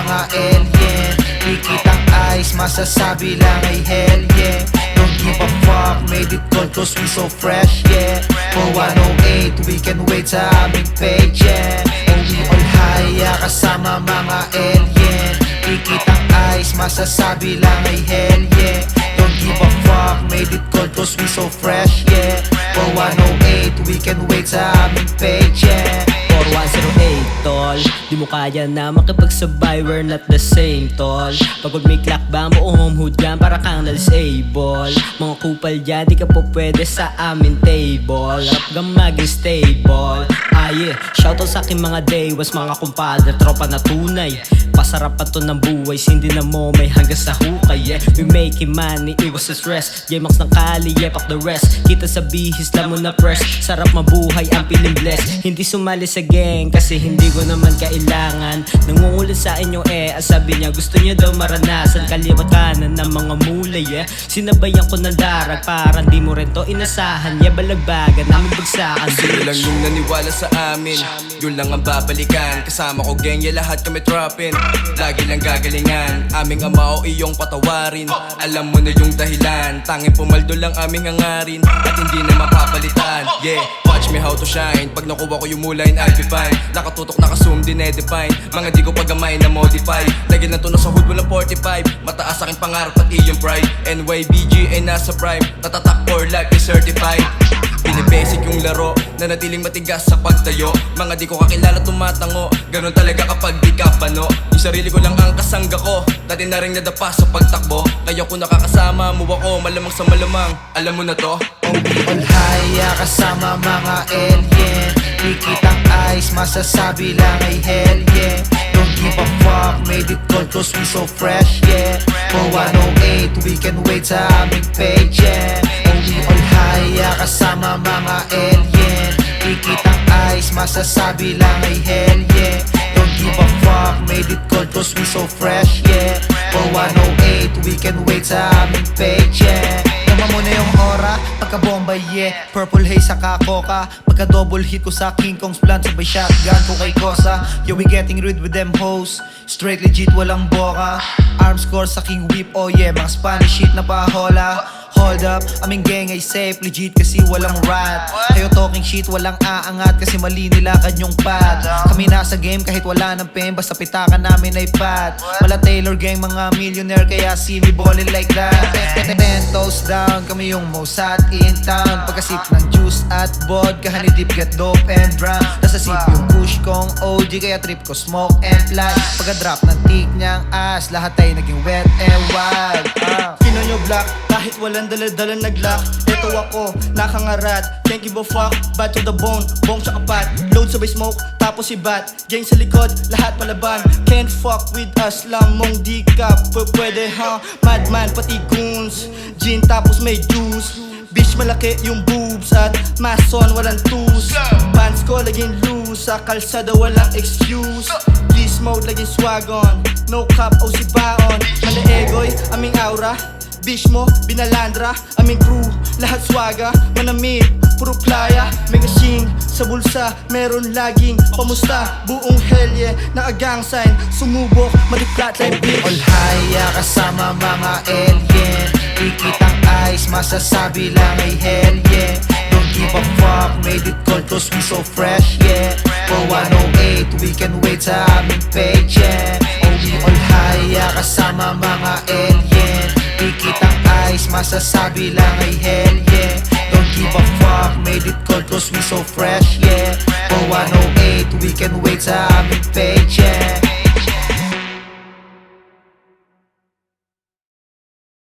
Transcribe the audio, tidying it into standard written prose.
mga alien. Di kitang eyes, masasabi lang ay hell yeah. Don't give a fuck, made it cold cause we so fresh yeah. For 108, we can wait sa aming page yeah. And we all high, kasama mga alien. Di kitang eyes, masasabi lang ay hell yeah. Don't give a fuck, made it cold cause we so fresh yeah. For 108, we can wait sa aming page yeah. 4108 tol, di mo kaya na makipagsabay, we're not the same tol. Pagod may clock ba mo umumhood yan para kang nalisable. Mga kupal dyan, di ka po pwede sa amin table. Rap ka maging stable. Yeah, shoutout sa aking mga day was mga kumpadre, tropa na tunay. Pasarap pa to ng buhay, hindi na mo may hanggang sa hukay yeah. We making money, iwas sa stress. J-Max ng Kali, yeah, fuck the rest. Kita sa bihis, lamo na press. Sarap mabuhay, ang piling bless. Hindi sumali sa gang, kasi hindi ko naman kailangan. Nangungulit sa inyo ang sabi niya gusto niya daw maranasan. Kaliwat kanan ng mga mulay yeah. Sinabayan ko ng darag, parang di mo rin to inasahan yeah. Balagbagan, namin bagsakan sino lang yung naniwala sa amin, yun lang ang babalikan. Kasama ko gang, yeah, lahat kami trappin. Lagi lang gagalingan, aming ama o iyong patawarin. Alam mo na yung dahilan, tanging pumaldo lang aming hangarin. At hindi na mapapalitan, yeah. Watch me how to shine, pag nakuha ko yung mulay I'll be fine. Nakatutok, naka-zoom, dinedefine. Mga di ko pagamay na modify. Lagi na tunog sa hood, walang 45. Mataas aking pangarap at iyong pride. NYBG ay nasa prime, tatatak for life is certified. Binibasic yung laro, nanatiling matigas sa pagtayo. Mga di ko kakilala tumatango, ganun talaga kapag di ka pano. Yung sarili ko lang ang kasangga ko, dati na rin nadapa sa pagtakbo. Kaya kung nakakasama mo ako, malamang sa malamang, alam mo na to. Oh, we all high, kasama mga alien. Di kitang eyes, masasabi lang ay hell yeah. Don't give a fuck, made it cold cause we so fresh yeah. For 108, we can wait sa aming page yeah. Oh, we all high, kasama mga alien. Di kitang eyes, masasabi lang ay hell yeah. Don't give a fuck, made it cold cause we so fresh yeah. For 108, we can wait sa aming page yeah. Tama mo na yung aura, pagka-bomba yeah. Purple haze sa kakoka, pagka-double hit ko sa King Kong's blunt. Sabay shotgun ko kay Kosa. Yo, we getting rid with them hoes, straight legit, walang boka. Arms core sa King Whip, oh yeah. Mga Spanish shit na pahola. Hold up, aming gang ay safe, legit kasi walang rat. Kayo talking shit, walang aangat kasi mali nila kanyong pad. Kami nasa game kahit wala ng pen, basta pitakan namin ay pad. Wala Taylor gang, mga millionaire, kaya see me ballin' like that. 10 toes down, kami yung most hot in town. Pagkasip ng juice at vodka, honey dip, get dope and drown. Nasa sip yung kush kong OG, kaya trip ko smoke and fly. Pagka-drop ng tick niyang ass, lahat ay naging wet and wild. Sino nyo black, kahit walang dala-dala nag-lock. Ito ako, nakangarat, can't give a fuck, bad to the bone, bong sa kapat. Load sabay smoke, tapos si bat, gang sa likod, lahat palaban. Can't fuck with us, lamong di ka pwede ha. Madman pati goons, gin tapos may juice. Bitch malaki yung boobs at mason walang tus. Pants ko laging loose, sa kalsada walang excuse. Please mode laging swag on, no cap o si baon. Mala egoy, aming aura, bitch mo, binalandra. Aming crew, lahat swaga, manamit, puro playa. Mega shing, sa bulsa, meron laging pamusta. Buong hell yeah, naka-gang sign, sumubok, madi-flatline bitch. All high, kasama mga alien. Di kitang eyes, masasabi lang ay hell yeah. Don't give a fuck, made it cold cause we so fresh yeah. For 108, we can wait sa aming page yeah. Oh, we all high, kasama mga alien. Di kitang eyes, masasabi lang ay hell yeah. Don't give a fuck, made it cold cause we so fresh yeah. For 108, we can wait sa aming page yeah.